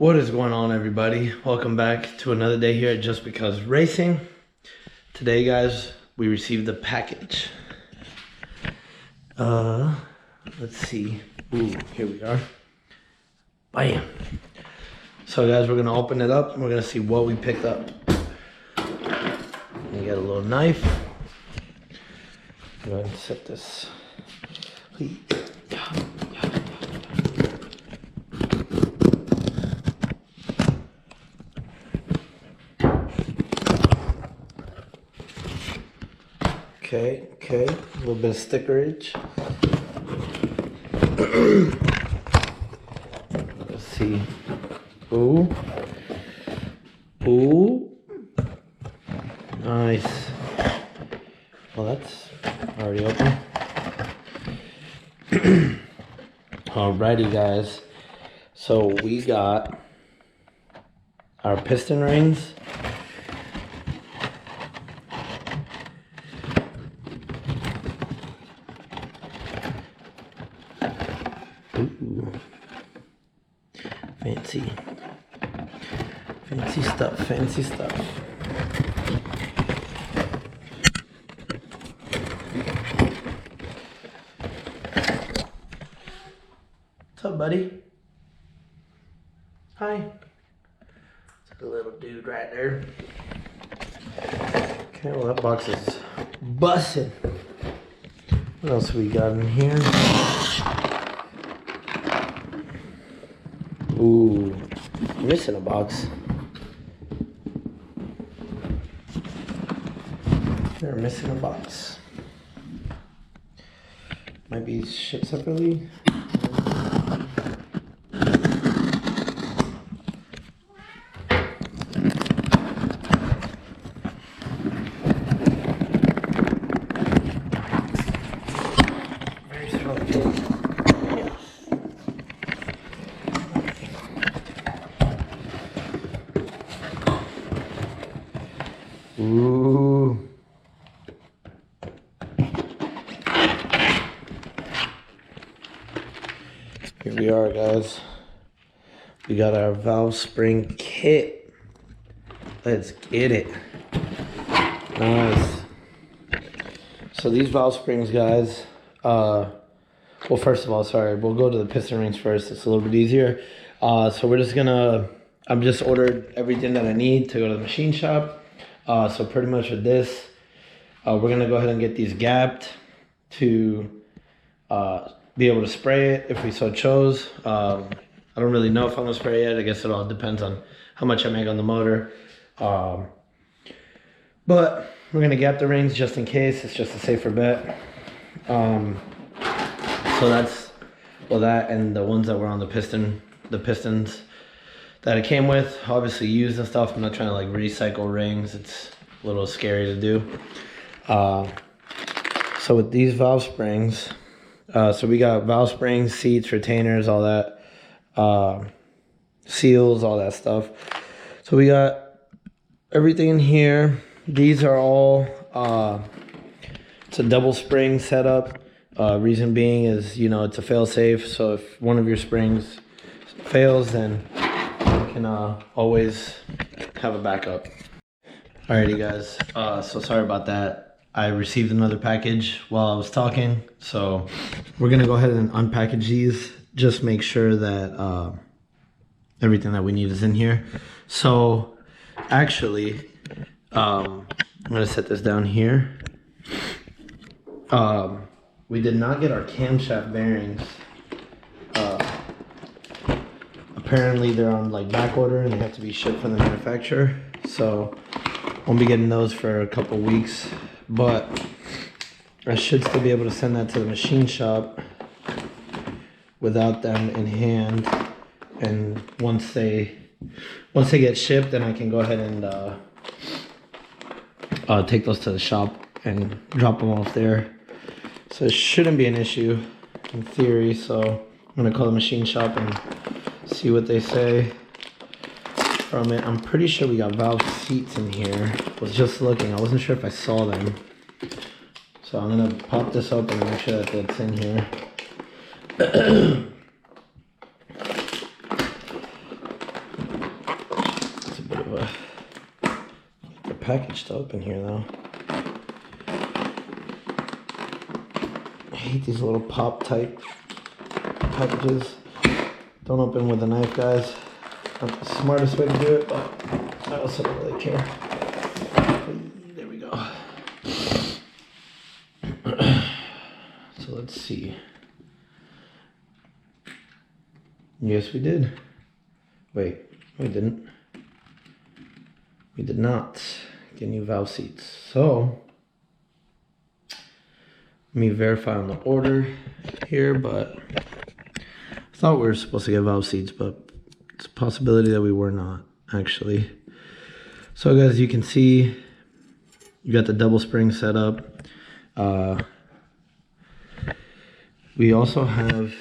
What is going on, everybody? Welcome back to another day here at Just Because Racing. Today, guys, we received the package. Let's see. Ooh, here we are. Bam. So, guys, we're gonna open it up and we're gonna see what we picked up. We got a little knife. Go ahead and set this. Okay, a little bit of stickerage. Let's see. Ooh. Nice. Well, that's already open. Alrighty, guys. So we got our piston rings. Ooh. Fancy stuff. What's up, buddy? Hi. It's a little dude right there. Okay, well, that box is busted. What else we got in here? Ooh, I'm missing a box. They're missing a box. Might be shipped separately. Very strong. Ooh. Here we are, guys. We got our valve spring kit. Let's get it. Nice. So these valve springs, guys, well, first of all, sorry, we'll go to the piston rings first. It's a little bit easier. So we're just gonna, I've just ordered everything that I need to go to the machine shop. So pretty much with this, we're gonna go ahead and get these gapped to be able to spray it if we so chose. I don't really know if I'm gonna spray it. I guess it all depends on how much I make on the motor. But we're gonna gap the rings just in case. It's just a safer bet. So that's, well, that and the ones that were on the pistons that it came with, obviously used and stuff. I'm not trying to like recycle rings. It's a little scary to do. So with these valve springs, so we got valve springs, seats, retainers, all that, seals, all that stuff. So we got everything in here. These are all, it's a double spring setup. Reason being is, you know, it's a fail safe. So if one of your springs fails, then you can always have a backup. Alrighty, guys. So sorry about that. I received another package while I was talking, so we're gonna go ahead and unpackage these. Just make sure that everything that we need is in here. So actually, I'm gonna set this down here. We did not get our camshaft bearings. Apparently they're on like back order and they have to be shipped from the manufacturer. So won't be getting those for a couple weeks, but I should still be able to send that to the machine shop without them in hand. And once they get shipped, then I can go ahead and take those to the shop and drop them off there. So it shouldn't be an issue in theory. So I'm gonna call the machine shop and see what they say from it. I'm pretty sure we got valve seats in here. I was just looking. I wasn't sure if I saw them. So I'm gonna pop this open and make sure that that's in here. package to open here though. I hate these little pop type packages. Don't open with a knife, guys. Not the smartest way to do it, but I also don't really care. There we go. So let's see. Yes, we did. Wait, we didn't. We did not get new valve seats. So let me verify on the order here, but I thought we were supposed to get valve seats, but it's a possibility that we were not, actually. So guys, you can see you got the double spring set up. We also have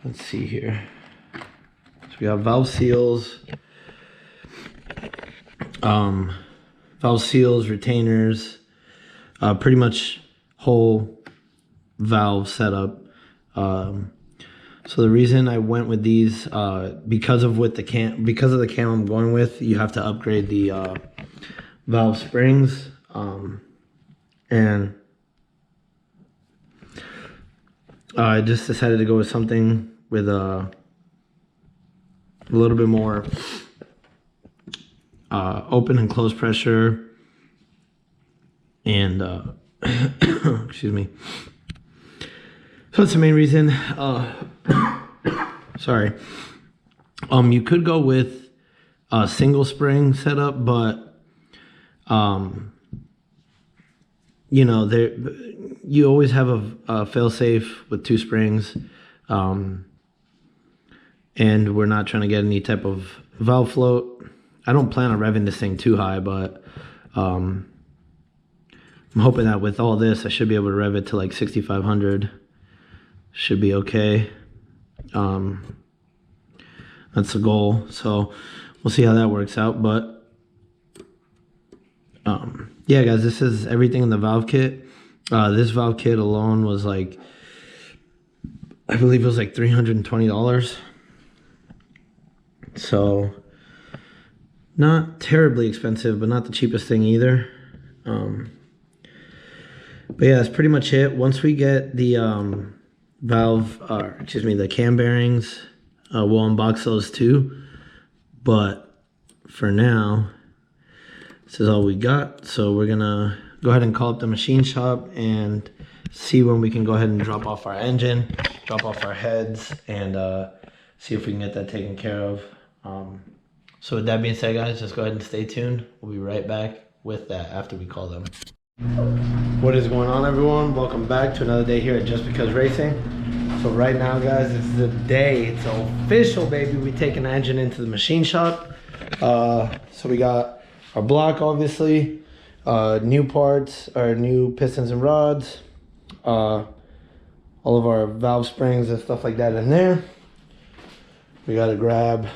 let's see here. So we have valve seals, retainers, pretty much whole valve setup. So the reason I went with these, because of the cam I'm going with, you have to upgrade the valve springs, and I just decided to go with something with a little bit more open and close pressure, and excuse me. So that's the main reason. Sorry. You could go with a single spring setup, but you know, you always have a fail-safe with 2 springs, and we're not trying to get any type of valve float. I don't plan on revving this thing too high, but I'm hoping that with all this, I should be able to rev it to like 6,500. Should be okay. That's the goal. So we'll see how that works out. But yeah, guys, this is everything in the valve kit. This valve kit alone was like, I believe it was like $320. So not terribly expensive, but not the cheapest thing either. But yeah, that's pretty much it. Once we get the the cam bearings, we'll unbox those too. But for now, this is all we got. So we're gonna go ahead and call up the machine shop and see when we can go ahead and drop off our engine, drop off our heads, and see if we can get that taken care of. So with that being said, guys, just go ahead and stay tuned. We'll be right back with that after we call them. What is going on, everyone? Welcome back to another day here at Just Because Racing. So right now, guys, it's the day. It's official, baby. We taking the engine into the machine shop. So we got our block, obviously, new parts, our new pistons and rods, all of our valve springs and stuff like that in there. We gotta grab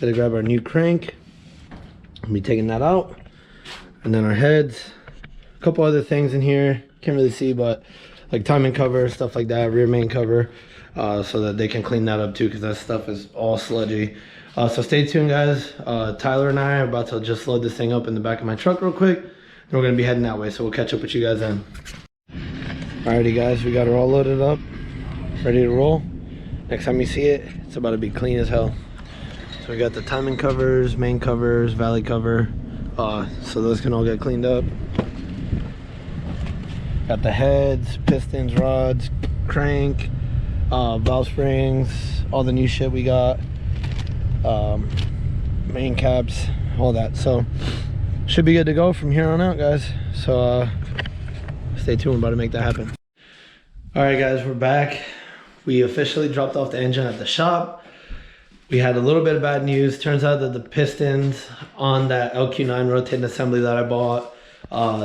our new crank. I'll be taking that out, and then our heads, a couple other things in here, can't really see, but like timing cover, stuff like that, rear main cover, so that they can clean that up too, because that stuff is all sludgy. So stay tuned, guys. Tyler and I are about to just load this thing up in the back of my truck real quick, and we're gonna be heading that way, so we'll catch up with you guys then. Alrighty, guys, we got her all loaded up, ready to roll. Next time you see it, it's about to be clean as hell. So we got the timing covers, main covers, valley cover, so those can all get cleaned up. Got the heads, pistons, rods, crank, valve springs, all the new shit we got, main caps, all that. So should be good to go from here on out, guys. So stay tuned, we're about to make that happen. All right, guys, we're back. We officially dropped off the engine at the shop. We had a little bit of bad news. Turns out that the pistons on that LQ9 rotating assembly that I bought,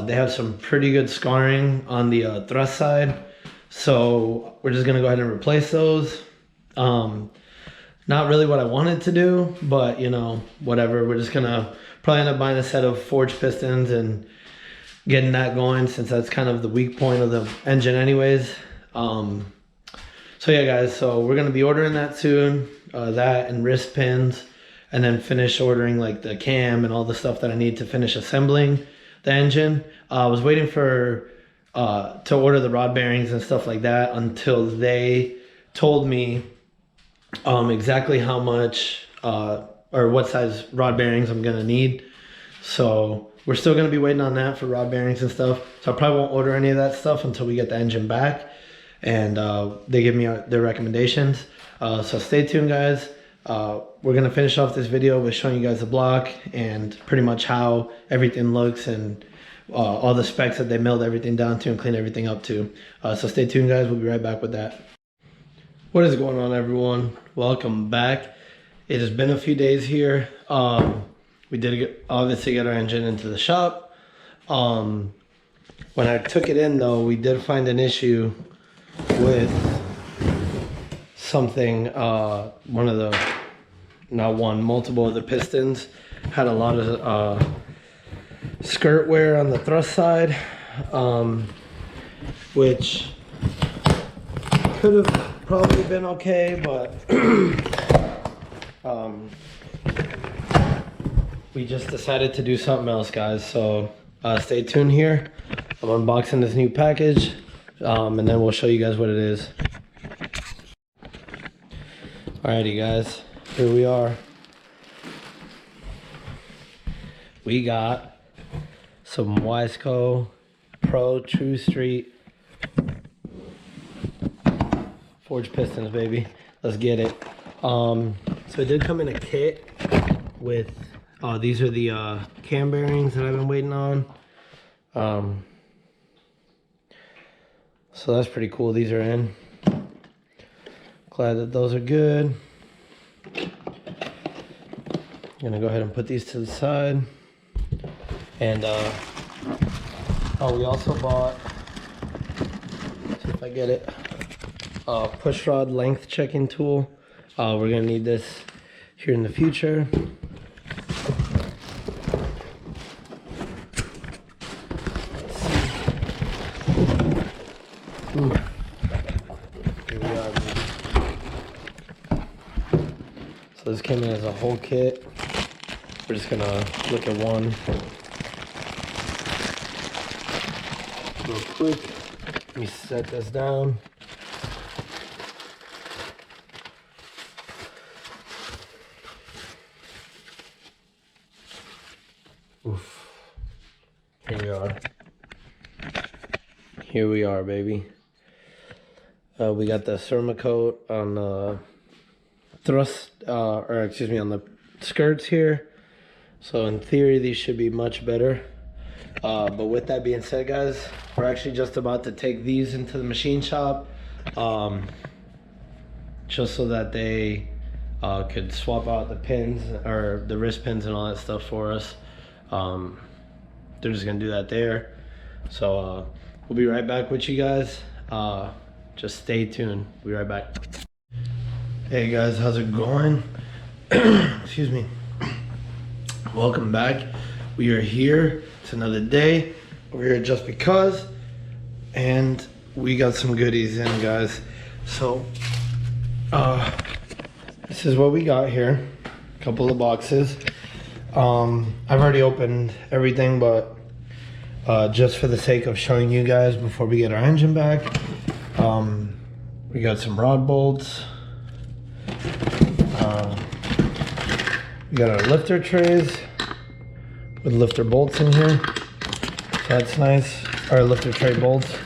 they have some pretty good scarring on the thrust side. So we're just gonna go ahead and replace those. Not really what I wanted to do, but you know, whatever. We're just gonna probably end up buying a set of forged pistons and getting that going, since that's kind of the weak point of the engine anyways. So yeah, guys, so we're gonna be ordering that soon, that and wrist pins, and then finish ordering like the cam and all the stuff that I need to finish assembling the engine. I was waiting for to order the rod bearings and stuff like that until they told me exactly how much or what size rod bearings I'm gonna need. So we're still gonna be waiting on that for rod bearings and stuff. So I probably won't order any of that stuff until we get the engine back and they give me their recommendations. So stay tuned, guys. We're gonna finish off this video with showing you guys the block and pretty much how everything looks and all the specs that they milled everything down to and clean everything up to. So stay tuned, guys. We'll be right back with that. What is going on, everyone? Welcome back. It has been a few days here. We did obviously get our engine into the shop. When I took it in though, we did find an issue with something. Multiple of the pistons had a lot of skirt wear on the thrust side, which could have probably been okay, but we just decided to do something else, guys. So stay tuned here. I'm unboxing this new package, and then we'll show you guys what it is. Alrighty, guys, here we are. We got some Wiseco Pro True Street forged pistons, baby. Let's get it. So it did come in a kit with these are the cam bearings that I've been waiting on. So that's pretty cool. These are in. Glad that those are good. I'm gonna go ahead and put these to the side. And we also bought, let's see if I get it, push rod length checking tool. We're gonna need this here in the future. Here we are, baby. So this came in as a whole kit. We're just gonna look at one real quick. Let me set this down. Oof. Here we are. Here we are, baby. We got the Cermacoat on the thrust, on the skirts here. So in theory, these should be much better. But with that being said, guys, we're actually just about to take these into the machine shop, just so that they could swap out the pins or the wrist pins and all that stuff for us. They're just gonna do that there. So we'll be right back with you guys. Just stay tuned. We'll be right back. Hey guys, how's it going? Excuse me. Welcome back. We are here. It's another day. We're here just because, and we got some goodies in, guys. So this is what we got here. A couple of boxes. I've already opened everything, but just for the sake of showing you guys before we get our engine back, we got some rod bolts. We got our lifter trays with lifter bolts in here. So that's nice. Our lifter tray bolts. So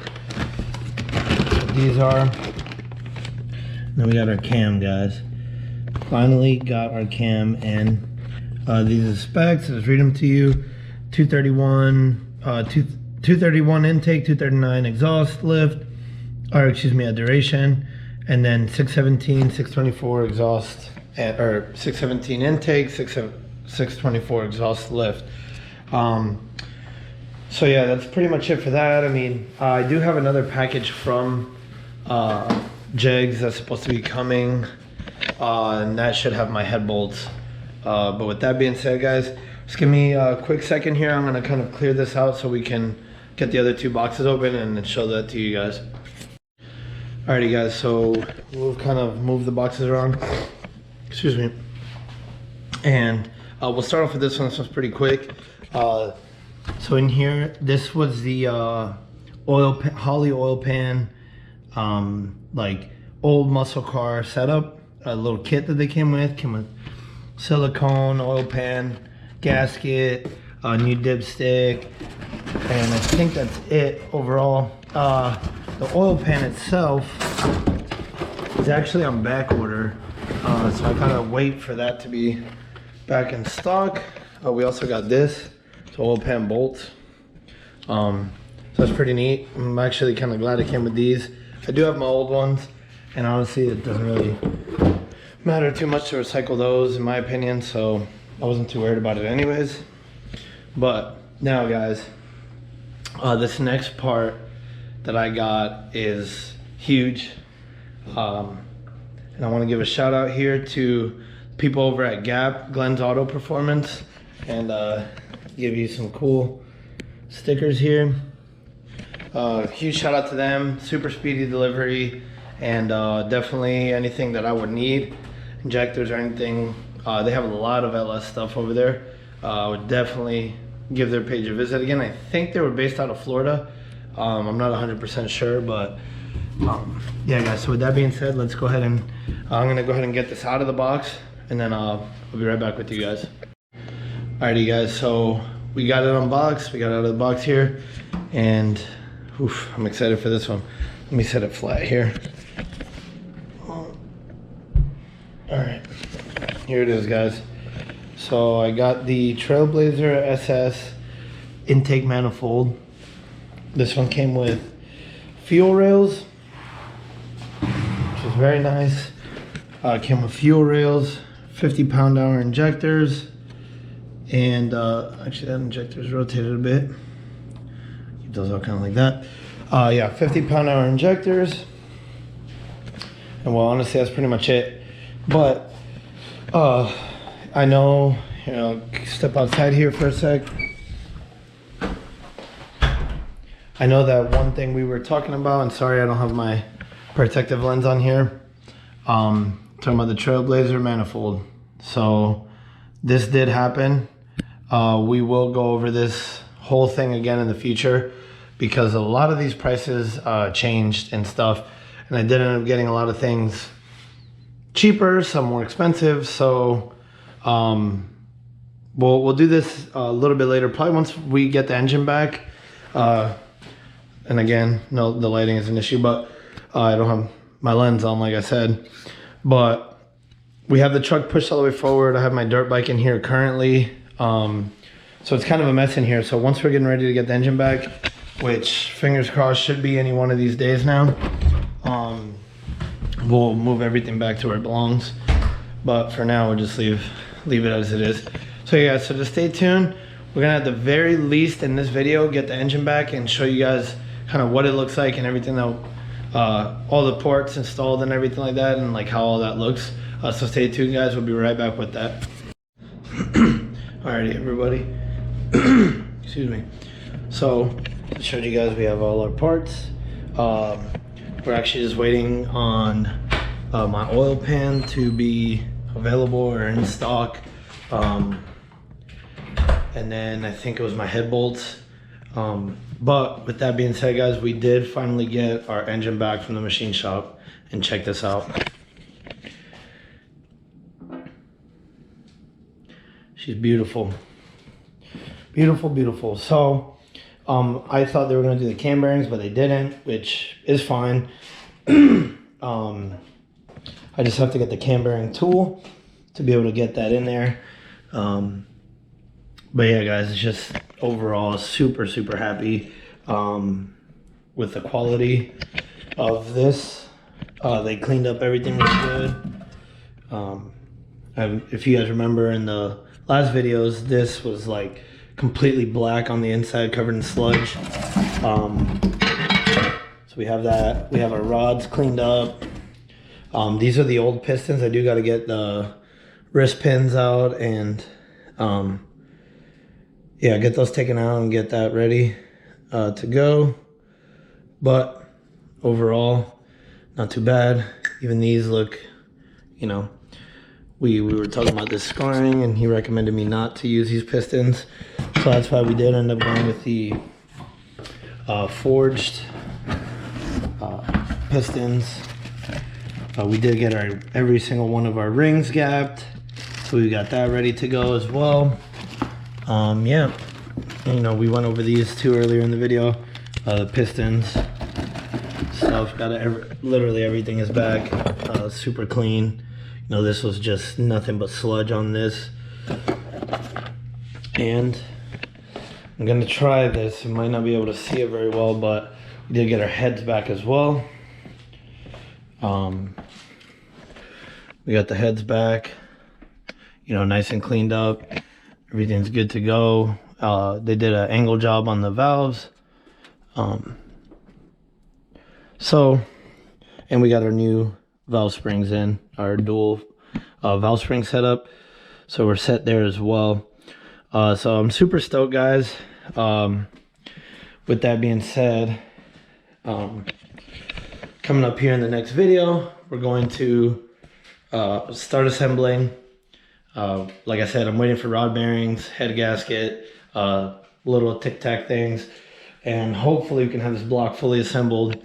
these are. Then we got our cam, guys. Finally got our cam in. These are the specs. Let's read them to you. 231 intake, 239 exhaust lift, or excuse me, a duration, and then 617, 624 exhaust, or 617 intake, 624 exhaust lift. So yeah, that's pretty much it for that. I mean, I do have another package from Jegs that's supposed to be coming, and that should have my head bolts. But with that being said, guys, just give me a quick second here. I'm gonna kind of clear this out so we can get the other two boxes open and show that to you guys. Alrighty guys, so we'll kind of move the boxes around. Excuse me. And we'll start off with this one. This one's pretty quick. So in here, this was the Holley oil pan, like old muscle car setup. A little kit that they came with silicone, oil pan, gasket, new dipstick, and I think that's it overall. The oil pan itself is actually on back order, so I gotta wait for that to be back in stock. We also got this, so oil pan bolts. So that's pretty neat. I'm actually kind of glad it came with these. I do have my old ones, and honestly, it doesn't really matter too much to recycle those, in my opinion. So I wasn't too worried about it, anyways. But now, guys, this next part that I got is huge, and I want to give a shout out here to people over at Gap, Glenn's Auto Performance, and give you some cool stickers here. Huge shout out to them. Super speedy delivery, and definitely anything that I would need, injectors or anything. They have a lot of LS stuff over there. I would definitely give their page a visit. Again, I think they were based out of Florida. I'm not 100% sure, but yeah guys, so with that being said, let's go ahead and I'm gonna go ahead and get this out of the box, and then I'll be right back with you guys. Alrighty guys, so we got it unboxed, we got it out of the box here, and oof, I'm excited for this one. Let me set it flat here. Alright, here it is guys. So I got the Trailblazer SS intake manifold. This one came with fuel rails, which is very nice. Came with fuel rails, 50 pound-hour injectors, and actually that injector's rotated a bit. Keep those out kind of like that. Yeah, 50 pound-hour injectors. And well, honestly, that's pretty much it. But I know, you know, step outside here for a sec. I know that one thing we were talking about, and sorry I don't have my protective lens on here, talking about the Trailblazer manifold. So this did happen. We will go over this whole thing again in the future, because a lot of these prices changed and stuff, and I did end up getting a lot of things cheaper, some more expensive. So we'll do this a little bit later, probably once we get the engine back. And again, no, the lighting is an issue, but I don't have my lens on, like I said. But we have the truck pushed all the way forward. I have my dirt bike in here currently. So it's kind of a mess in here. So once we're getting ready to get the engine back, which fingers crossed should be any one of these days now, we'll move everything back to where it belongs. But for now, we'll just leave it as it is. So yeah, so just stay tuned. We're gonna at the very least in this video get the engine back and show you guys kind of what it looks like and everything, that all the ports installed and everything like that, and like how all that looks. So stay tuned guys, we'll be right back with that. Alrighty everybody. Excuse me. So I showed you guys we have all our parts. We're actually just waiting on my oil pan to be available or in stock, and then I think it was my head bolts. But with that being said guys, we did finally get our engine back from the machine shop, and check this out. She's beautiful, beautiful, beautiful. So I thought they were going to do the cam bearings, but they didn't, which is fine. I just have to get the cam bearing tool to be able to get that in there. But yeah guys, it's just overall super happy with the quality of this. They cleaned up everything really good. If you guys remember in the last videos, this was like completely black on the inside, covered in sludge. So we have that. We have our rods cleaned up. These are the old pistons. I do got to get the wrist pins out and yeah, get those taken out and get that ready to go. But overall, not too bad. Even these look, you know, we were talking about this scarring, and he recommended me not to use these pistons, so that's why we did end up going with the forged pistons. We did get every single one of our rings gapped, so we got that ready to go as well. Yeah, you know, we went over these two earlier in the video. The pistons stuff, literally everything is back, super clean. You know, this was just nothing but sludge on this. And I'm gonna try this. You might not be able to see it very well, but we did get our heads back as well. We got the heads back, you know, nice and cleaned up. Everything's good to go. They did an angle job on the valves. And we got our new valve springs in, our dual valve spring setup. So we're set there as well. So I'm super stoked, guys. With that being said, coming up here in the next video, we're going to start assembling. Like I said, I'm waiting for rod bearings, head gasket, little tic-tac things, and hopefully we can have this block fully assembled.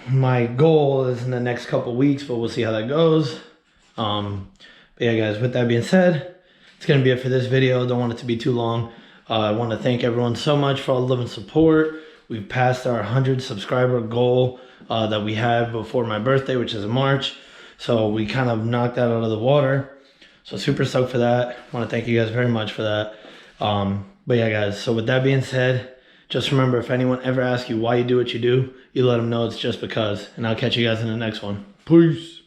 My goal is in the next couple weeks, but we'll see how that goes. But yeah, guys, with that being said, it's gonna be it for this video. Don't want it to be too long. I want to thank everyone so much for all the love and support. We've passed our 100 subscriber goal that we had before my birthday, which is in March. So we kind of knocked that out of the water. So super stoked for that. I want to thank you guys very much for that. But yeah, guys, so with that being said, just remember, if anyone ever asks you why you do what you do, you let them know it's just because. And I'll catch you guys in the next one. Peace.